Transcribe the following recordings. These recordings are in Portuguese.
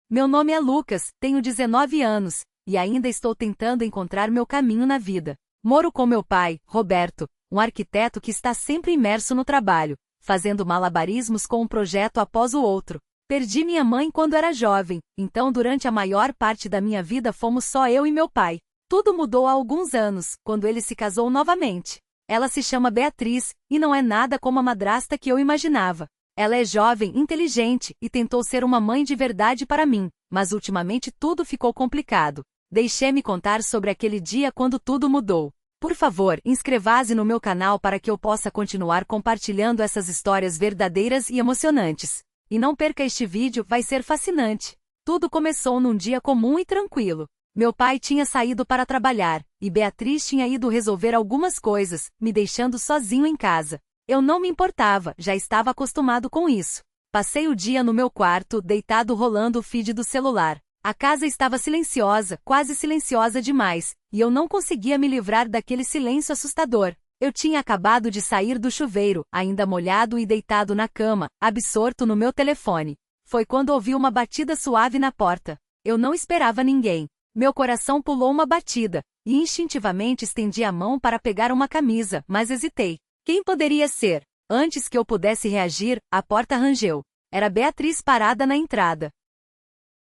Meu nome é Lucas, tenho 19 anos, e ainda estou tentando encontrar meu caminho na vida. Moro com meu pai, Roberto, um arquiteto que está sempre imerso no trabalho, fazendo malabarismos com um projeto após o outro. Perdi minha mãe quando era jovem, então durante a maior parte da minha vida fomos só eu e meu pai. Tudo mudou há alguns anos, quando ele se casou novamente. Ela se chama Beatriz, e não é nada como a madrasta que eu imaginava. Ela é jovem, inteligente, e tentou ser uma mãe de verdade para mim, mas ultimamente tudo ficou complicado. Deixe-me contar sobre aquele dia quando tudo mudou. Por favor, inscreva-se no meu canal para que eu possa continuar compartilhando essas histórias verdadeiras e emocionantes. E não perca este vídeo, vai ser fascinante. Tudo começou num dia comum e tranquilo. Meu pai tinha saído para trabalhar, e Beatriz tinha ido resolver algumas coisas, me deixando sozinho em casa. Eu não me importava, já estava acostumado com isso. Passei o dia no meu quarto, deitado rolando o feed do celular. A casa estava silenciosa, quase silenciosa demais, e eu não conseguia me livrar daquele silêncio assustador. Eu tinha acabado de sair do chuveiro, ainda molhado e deitado na cama, absorto no meu telefone. Foi quando ouvi uma batida suave na porta. Eu não esperava ninguém. Meu coração pulou uma batida, e instintivamente estendi a mão para pegar uma camisa, mas hesitei. Quem poderia ser? Antes que eu pudesse reagir, a porta rangeu. Era Beatriz parada na entrada.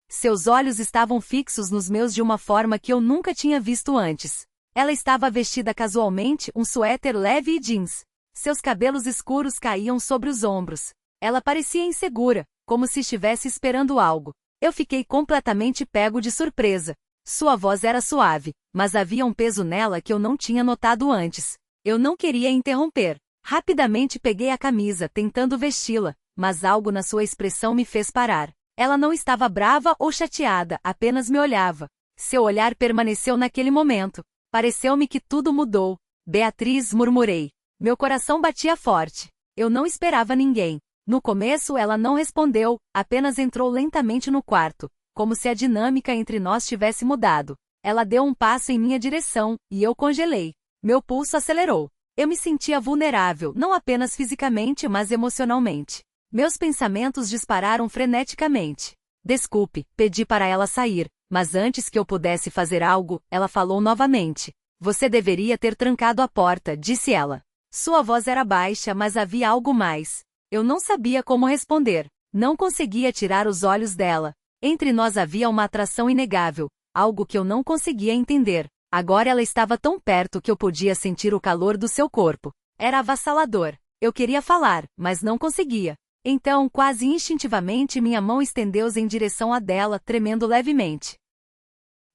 Seus olhos estavam fixos nos meus de uma forma que eu nunca tinha visto antes. Ela estava vestida casualmente, um suéter leve e jeans. Seus cabelos escuros caíam sobre os ombros. Ela parecia insegura, como se estivesse esperando algo. Eu fiquei completamente pego de surpresa. Sua voz era suave, mas havia um peso nela que eu não tinha notado antes. Eu não queria interromper. Rapidamente peguei a camisa, tentando vesti-la, mas algo na sua expressão me fez parar. Ela não estava brava ou chateada, apenas me olhava. Seu olhar permaneceu naquele momento. Pareceu-me que tudo mudou. Beatriz, murmurei. Meu coração batia forte. Eu não esperava ninguém. No começo ela não respondeu, apenas entrou lentamente no quarto, como se a dinâmica entre nós tivesse mudado. Ela deu um passo em minha direção, e eu congelei. Meu pulso acelerou. Eu me sentia vulnerável, não apenas fisicamente, mas emocionalmente. Meus pensamentos dispararam freneticamente. Desculpe, pedi para ela sair, mas antes que eu pudesse fazer algo, ela falou novamente. Você deveria ter trancado a porta, disse ela. Sua voz era baixa, mas havia algo mais. Eu não sabia como responder. Não conseguia tirar os olhos dela. Entre nós havia uma atração inegável, algo que eu não conseguia entender. Agora ela estava tão perto que eu podia sentir o calor do seu corpo. Era avassalador. Eu queria falar, mas não conseguia. Então, quase instintivamente, minha mão estendeu-se em direção à dela, tremendo levemente.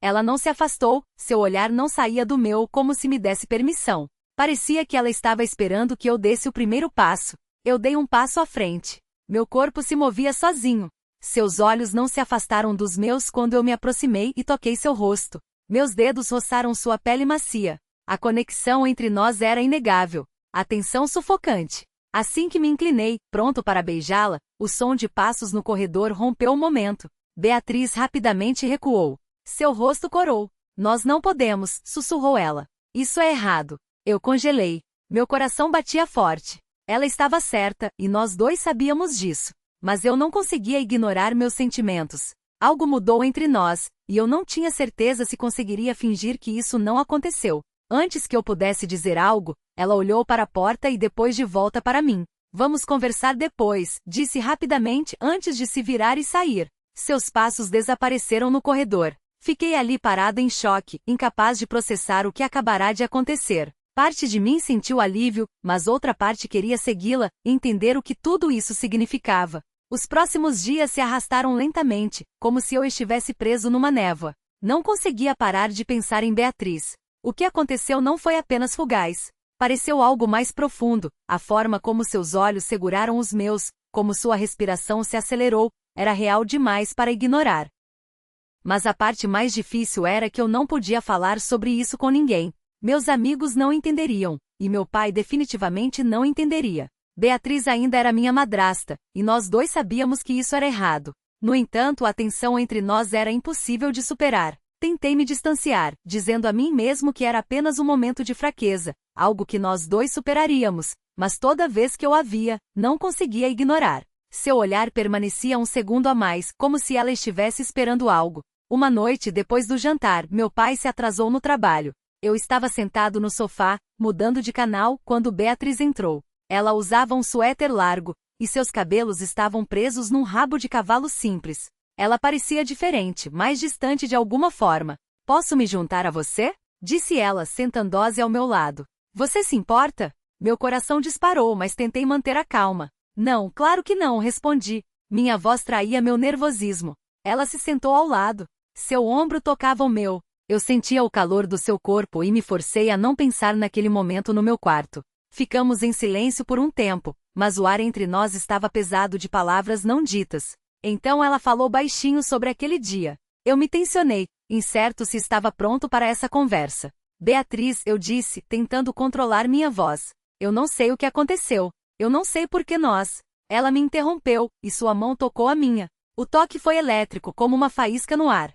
Ela não se afastou, seu olhar não saía do meu como se me desse permissão. Parecia que ela estava esperando que eu desse o primeiro passo. Eu dei um passo à frente. Meu corpo se movia sozinho. Seus olhos não se afastaram dos meus quando eu me aproximei e toquei seu rosto. Meus dedos roçaram sua pele macia. A conexão entre nós era inegável. A tensão sufocante. Assim que me inclinei, pronto para beijá-la, o som de passos no corredor rompeu o momento. Beatriz rapidamente recuou. Seu rosto corou. Nós não podemos, sussurrou ela. Isso é errado. Eu congelei. Meu coração batia forte. Ela estava certa, e nós dois sabíamos disso. Mas eu não conseguia ignorar meus sentimentos. Algo mudou entre nós, e eu não tinha certeza se conseguiria fingir que isso não aconteceu. Antes que eu pudesse dizer algo, ela olhou para a porta e depois de volta para mim. Vamos conversar depois, disse rapidamente antes de se virar e sair. Seus passos desapareceram no corredor. Fiquei ali parada em choque, incapaz de processar o que acabará de acontecer. Parte de mim sentiu alívio, mas outra parte queria segui-la, entender o que tudo isso significava. Os próximos dias se arrastaram lentamente, como se eu estivesse preso numa névoa. Não conseguia parar de pensar em Beatriz. O que aconteceu não foi apenas fugaz. Pareceu algo mais profundo, a forma como seus olhos seguraram os meus, como sua respiração se acelerou, era real demais para ignorar. Mas a parte mais difícil era que eu não podia falar sobre isso com ninguém. Meus amigos não entenderiam, e meu pai definitivamente não entenderia. Beatriz ainda era minha madrasta, e nós dois sabíamos que isso era errado. No entanto, a tensão entre nós era impossível de superar. Tentei me distanciar, dizendo a mim mesmo que era apenas um momento de fraqueza, algo que nós dois superaríamos, mas toda vez que eu a via, não conseguia ignorar. Seu olhar permanecia um segundo a mais, como se ela estivesse esperando algo. Uma noite depois do jantar, meu pai se atrasou no trabalho. Eu estava sentado no sofá, mudando de canal, quando Beatriz entrou. Ela usava um suéter largo, e seus cabelos estavam presos num rabo de cavalo simples. Ela parecia diferente, mais distante de alguma forma. Posso me juntar a você? Disse ela, sentando-se ao meu lado. Você se importa? Meu coração disparou, mas tentei manter a calma. Não, claro que não, respondi. Minha voz traía meu nervosismo. Ela se sentou ao lado. Seu ombro tocava o meu. Eu sentia o calor do seu corpo e me forcei a não pensar naquele momento no meu quarto. Ficamos em silêncio por um tempo, mas o ar entre nós estava pesado de palavras não ditas. Então ela falou baixinho sobre aquele dia. Eu me tensionei, incerto se estava pronto para essa conversa. Beatriz, eu disse, tentando controlar minha voz. Eu não sei o que aconteceu. Eu não sei por que nós. Ela me interrompeu, e sua mão tocou a minha. O toque foi elétrico, como uma faísca no ar.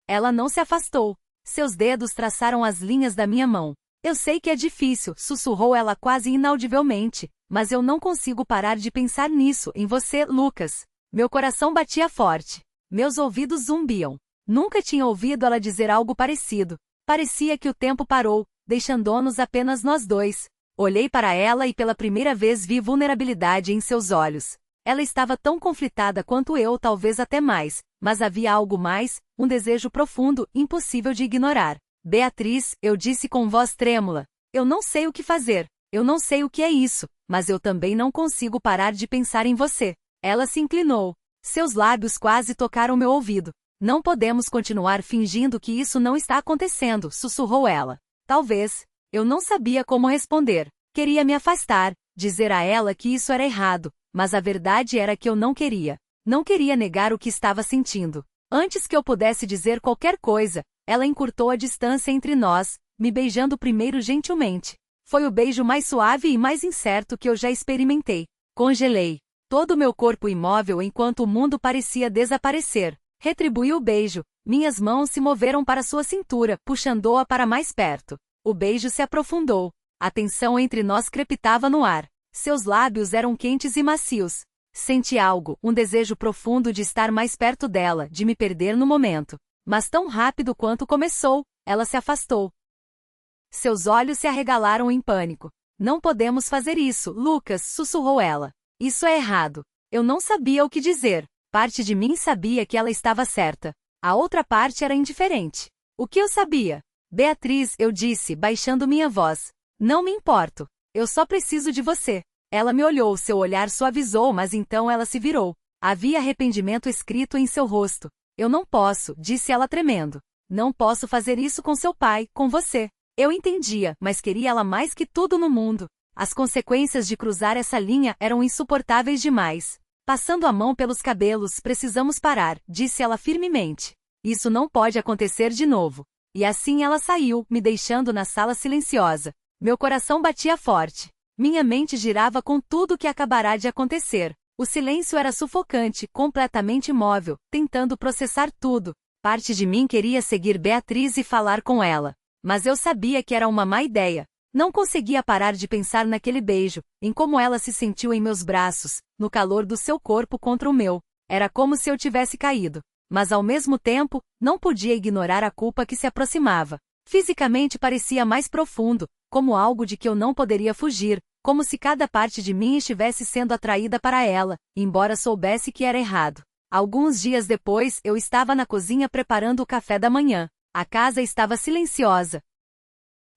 Ela não se afastou. Seus dedos traçaram as linhas da minha mão. Eu sei que é difícil, sussurrou ela quase inaudivelmente, mas eu não consigo parar de pensar nisso, em você, Lucas. Meu coração batia forte. Meus ouvidos zumbiam. Nunca tinha ouvido ela dizer algo parecido. Parecia que o tempo parou, deixando-nos apenas nós dois. Olhei para ela e pela primeira vez vi vulnerabilidade em seus olhos. Ela estava tão conflitada quanto eu, talvez até mais, mas havia algo mais, um desejo profundo, impossível de ignorar. Beatriz, eu disse com voz trêmula. Eu não sei o que fazer. Eu não sei o que é isso, mas eu também não consigo parar de pensar em você. Ela se inclinou. Seus lábios quase tocaram meu ouvido. Não podemos continuar fingindo que isso não está acontecendo, sussurrou ela. Talvez. Eu não sabia como responder. Queria me afastar, dizer a ela que isso era errado, mas a verdade era que eu não queria. Não queria negar o que estava sentindo. Antes que eu pudesse dizer qualquer coisa, ela encurtou a distância entre nós, me beijando primeiro gentilmente. Foi o beijo mais suave e mais incerto que eu já experimentei. Congelei. Todo o meu corpo imóvel enquanto o mundo parecia desaparecer. Retribuí o beijo. Minhas mãos se moveram para sua cintura, puxando-a para mais perto. O beijo se aprofundou. A tensão entre nós crepitava no ar. Seus lábios eram quentes e macios. Senti algo, um desejo profundo de estar mais perto dela, de me perder no momento. Mas tão rápido quanto começou, ela se afastou. Seus olhos se arregalaram em pânico. Não podemos fazer isso, Lucas, sussurrou ela. Isso é errado. Eu não sabia o que dizer. Parte de mim sabia que ela estava certa. A outra parte era indiferente. O que eu sabia? Beatriz, eu disse, baixando minha voz. Não me importo. Eu só preciso de você. Ela me olhou, seu olhar suavizou, mas então ela se virou. Havia arrependimento escrito em seu rosto. Eu não posso, disse ela tremendo. Não posso fazer isso com seu pai, com você. Eu entendia, mas queria ela mais que tudo no mundo. As consequências de cruzar essa linha eram insuportáveis demais. Passando a mão pelos cabelos, precisamos parar, disse ela firmemente. Isso não pode acontecer de novo. E assim ela saiu, me deixando na sala silenciosa. Meu coração batia forte. Minha mente girava com tudo o que acabará de acontecer. O silêncio era sufocante, completamente imóvel, tentando processar tudo. Parte de mim queria seguir Beatriz e falar com ela. Mas eu sabia que era uma má ideia. Não conseguia parar de pensar naquele beijo, em como ela se sentiu em meus braços, no calor do seu corpo contra o meu. Era como se eu tivesse caído. Mas ao mesmo tempo, não podia ignorar a culpa que se aproximava. Fisicamente parecia mais profundo, como algo de que eu não poderia fugir, como se cada parte de mim estivesse sendo atraída para ela, embora soubesse que era errado. Alguns dias depois, eu estava na cozinha preparando o café da manhã. A casa estava silenciosa.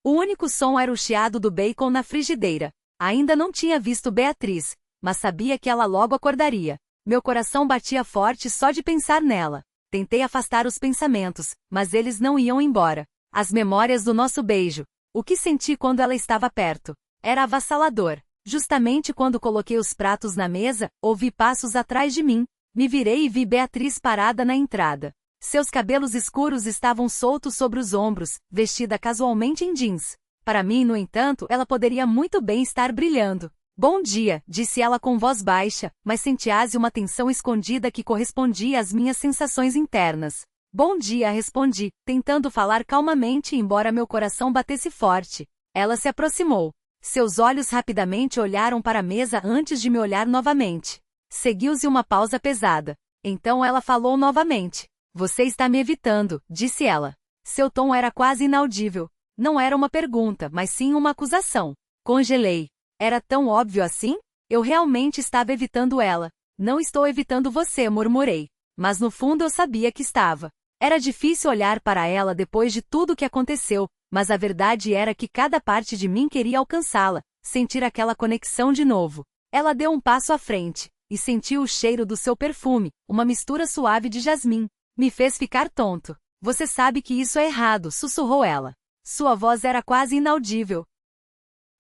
O único som era o chiado do bacon na frigideira. Ainda não tinha visto Beatriz, mas sabia que ela logo acordaria. Meu coração batia forte só de pensar nela. Tentei afastar os pensamentos, mas eles não iam embora. As memórias do nosso beijo. O que senti quando ela estava perto. Era avassalador. Justamente quando coloquei os pratos na mesa, ouvi passos atrás de mim. Me virei e vi Beatriz parada na entrada. Seus cabelos escuros estavam soltos sobre os ombros, vestida casualmente em jeans. Para mim, no entanto, ela poderia muito bem estar brilhando. Bom dia, disse ela com voz baixa, mas sentia-se uma tensão escondida que correspondia às minhas sensações internas. Bom dia, respondi, tentando falar calmamente embora meu coração batesse forte. Ela se aproximou. Seus olhos rapidamente olharam para a mesa antes de me olhar novamente. Seguiu-se uma pausa pesada. Então ela falou novamente. Você está me evitando, disse ela. Seu tom era quase inaudível. Não era uma pergunta, mas sim uma acusação. Congelei. Era tão óbvio assim? Eu realmente estava evitando ela. Não estou evitando você, murmurei. Mas no fundo eu sabia que estava. Era difícil olhar para ela depois de tudo o que aconteceu, mas a verdade era que cada parte de mim queria alcançá-la, sentir aquela conexão de novo. Ela deu um passo à frente, e sentiu o cheiro do seu perfume, uma mistura suave de jasmim. Me fez ficar tonto. Você sabe que isso é errado, sussurrou ela. Sua voz era quase inaudível.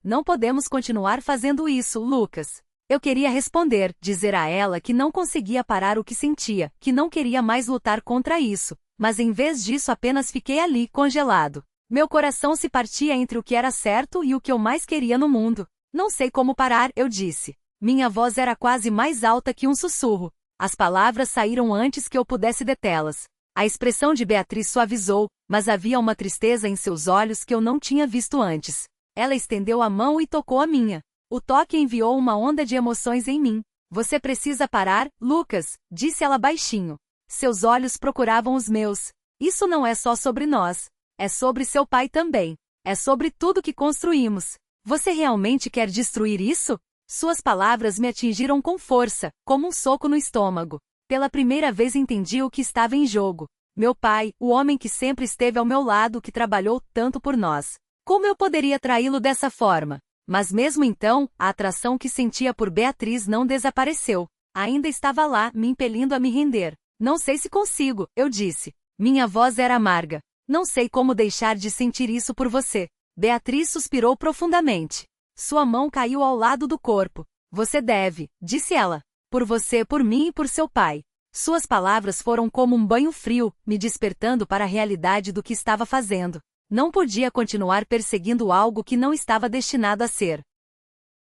Não podemos continuar fazendo isso, Lucas. Eu queria responder, dizer a ela que não conseguia parar o que sentia, que não queria mais lutar contra isso, mas em vez disso apenas fiquei ali, congelado. Meu coração se partia entre o que era certo e o que eu mais queria no mundo. Não sei como parar, eu disse. Minha voz era quase mais alta que um sussurro. As palavras saíram antes que eu pudesse detê-las. A expressão de Beatriz suavizou, mas havia uma tristeza em seus olhos que eu não tinha visto antes. Ela estendeu a mão e tocou a minha. O toque enviou uma onda de emoções em mim. Você precisa parar, Lucas, disse ela baixinho. Seus olhos procuravam os meus. Isso não é só sobre nós. É sobre seu pai também. É sobre tudo que construímos. Você realmente quer destruir isso? Suas palavras me atingiram com força, como um soco no estômago. Pela primeira vez entendi o que estava em jogo. Meu pai, o homem que sempre esteve ao meu lado, que trabalhou tanto por nós. Como eu poderia traí-lo dessa forma? Mas mesmo então, a atração que sentia por Beatriz não desapareceu. Ainda estava lá, me impelindo a me render. Não sei se consigo, eu disse. Minha voz era amarga. Não sei como deixar de sentir isso por você. Beatriz suspirou profundamente. Sua mão caiu ao lado do corpo. Você deve, disse ela. Por você, por mim e por seu pai. Suas palavras foram como um banho frio, me despertando para a realidade do que estava fazendo. Não podia continuar perseguindo algo que não estava destinado a ser.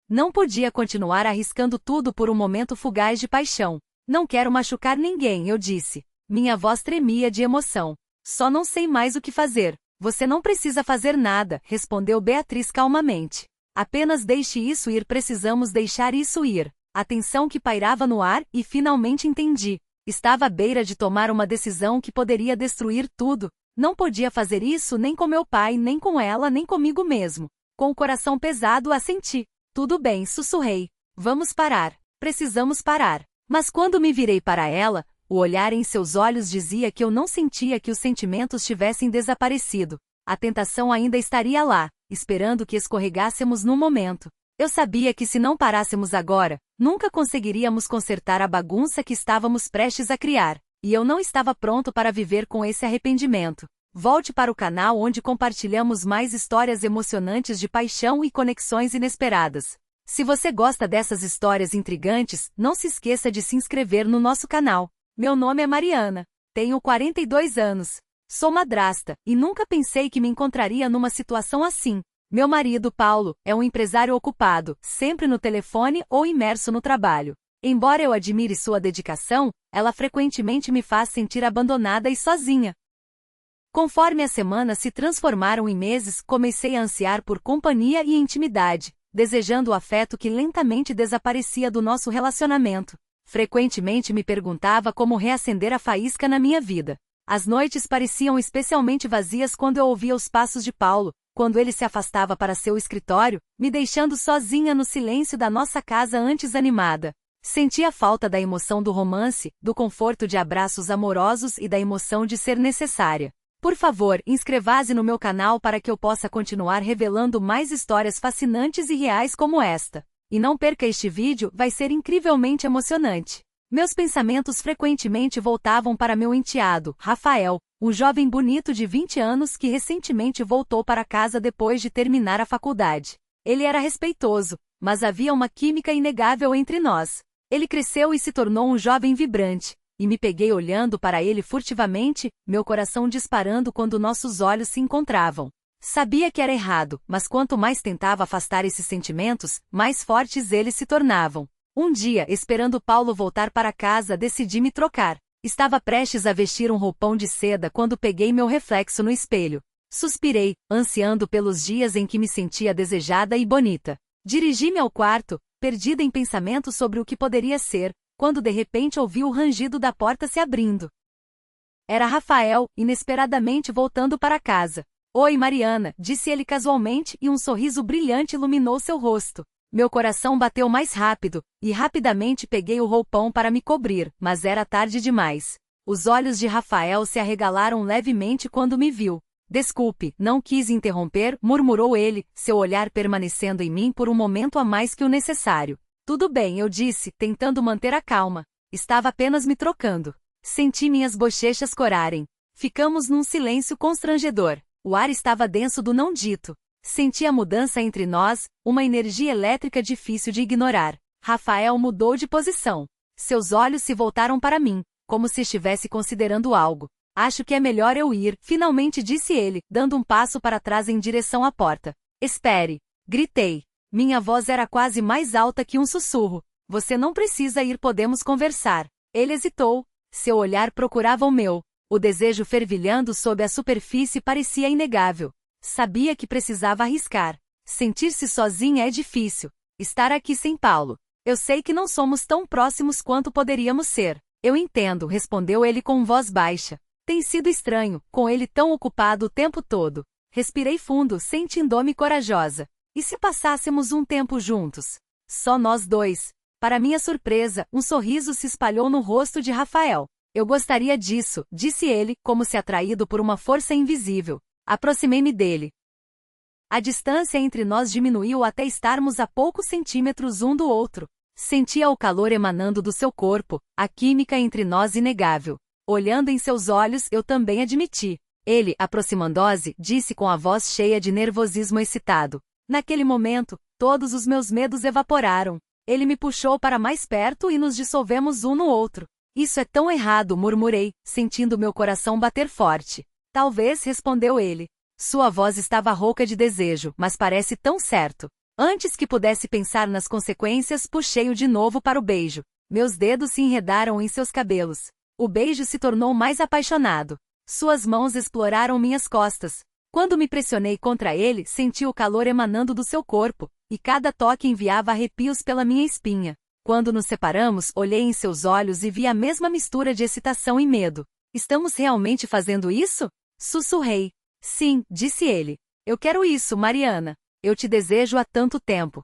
Não podia continuar arriscando tudo por um momento fugaz de paixão. Não quero machucar ninguém, eu disse. Minha voz tremia de emoção. Só não sei mais o que fazer. Você não precisa fazer nada, respondeu Beatriz calmamente. Apenas deixe isso ir, precisamos deixar isso ir. A tensão que pairava no ar, e finalmente entendi. Estava à beira de tomar uma decisão que poderia destruir tudo. Não podia fazer isso nem com meu pai, nem com ela, nem comigo mesmo. Com o coração pesado, assenti. Tudo bem, sussurrei. Vamos parar. Precisamos parar. Mas quando me virei para ela, o olhar em seus olhos dizia que eu não sentia que os sentimentos tivessem desaparecido. A tentação ainda estaria lá, esperando que escorregássemos num momento. Eu sabia que se não parássemos agora, nunca conseguiríamos consertar a bagunça que estávamos prestes a criar. E eu não estava pronto para viver com esse arrependimento. Volte para o canal onde compartilhamos mais histórias emocionantes de paixão e conexões inesperadas. Se você gosta dessas histórias intrigantes, não se esqueça de se inscrever no nosso canal. Meu nome é Mariana. Tenho 42 anos. Sou madrasta, e nunca pensei que me encontraria numa situação assim. Meu marido, Paulo, é um empresário ocupado, sempre no telefone ou imerso no trabalho. Embora eu admire sua dedicação, ela frequentemente me faz sentir abandonada e sozinha. Conforme as semanas se transformaram em meses, comecei a ansiar por companhia e intimidade, desejando o afeto que lentamente desaparecia do nosso relacionamento. Frequentemente me perguntava como reacender a faísca na minha vida. As noites pareciam especialmente vazias quando eu ouvia os passos de Paulo, quando ele se afastava para seu escritório, me deixando sozinha no silêncio da nossa casa antes animada. Sentia a falta da emoção do romance, do conforto de abraços amorosos e da emoção de ser necessária. Por favor, inscreva-se no meu canal para que eu possa continuar revelando mais histórias fascinantes e reais como esta. E não perca este vídeo, vai ser incrivelmente emocionante. Meus pensamentos frequentemente voltavam para meu enteado, Rafael, um jovem bonito de 20 anos que recentemente voltou para casa depois de terminar a faculdade. Ele era respeitoso, mas havia uma química inegável entre nós. Ele cresceu e se tornou um jovem vibrante, e me peguei olhando para ele furtivamente, meu coração disparando quando nossos olhos se encontravam. Sabia que era errado, mas quanto mais tentava afastar esses sentimentos, mais fortes eles se tornavam. Um dia, esperando Paulo voltar para casa, decidi me trocar. Estava prestes a vestir um roupão de seda quando peguei meu reflexo no espelho. Suspirei, ansiando pelos dias em que me sentia desejada e bonita. Dirigi-me ao quarto, perdida em pensamentos sobre o que poderia ser, quando de repente ouvi o rangido da porta se abrindo. Era Rafael, inesperadamente voltando para casa. Oi, Mariana, disse ele casualmente e um sorriso brilhante iluminou seu rosto. Meu coração bateu mais rápido, e rapidamente peguei o roupão para me cobrir, mas era tarde demais. Os olhos de Rafael se arregalaram levemente quando me viu. Desculpe, não quis interromper, murmurou ele, seu olhar permanecendo em mim por um momento a mais que o necessário. Tudo bem, eu disse, tentando manter a calma. Estava apenas me trocando. Senti minhas bochechas corarem. Ficamos num silêncio constrangedor. O ar estava denso do não dito. Senti a mudança entre nós, uma energia elétrica difícil de ignorar. Rafael mudou de posição. Seus olhos se voltaram para mim, como se estivesse considerando algo. Acho que é melhor eu ir, finalmente disse ele, dando um passo para trás em direção à porta. Espere! Gritei. Minha voz era quase mais alta que um sussurro. Você não precisa ir, podemos conversar. Ele hesitou. Seu olhar procurava o meu. O desejo fervilhando sob a superfície parecia inegável. Sabia que precisava arriscar. Sentir-se sozinha é difícil. Estar aqui sem Paulo. Eu sei que não somos tão próximos quanto poderíamos ser. Eu entendo, respondeu ele com voz baixa. Tem sido estranho, com ele tão ocupado o tempo todo. Respirei fundo, sentindo-me corajosa. E se passássemos um tempo juntos? Só nós dois. Para minha surpresa, um sorriso se espalhou no rosto de Rafael. Eu gostaria disso, disse ele, como se atraído por uma força invisível. Aproximei-me dele. A distância entre nós diminuiu até estarmos a poucos centímetros um do outro. Sentia o calor emanando do seu corpo, a química entre nós inegável. Olhando em seus olhos, eu também admiti. Ele, aproximando-se, disse com a voz cheia de nervosismo excitado. Naquele momento, todos os meus medos evaporaram. Ele me puxou para mais perto e nos dissolvemos um no outro. Isso é tão errado, murmurei, sentindo meu coração bater forte. Talvez, respondeu ele. Sua voz estava rouca de desejo, mas parece tão certo. Antes que pudesse pensar nas consequências, puxei-o de novo para o beijo. Meus dedos se enredaram em seus cabelos. O beijo se tornou mais apaixonado. Suas mãos exploraram minhas costas. Quando me pressionei contra ele, senti o calor emanando do seu corpo, e cada toque enviava arrepios pela minha espinha. Quando nos separamos, olhei em seus olhos e vi a mesma mistura de excitação e medo. Estamos realmente fazendo isso? Sussurrei. Sim, disse ele. Eu quero isso, Mariana. Eu te desejo há tanto tempo.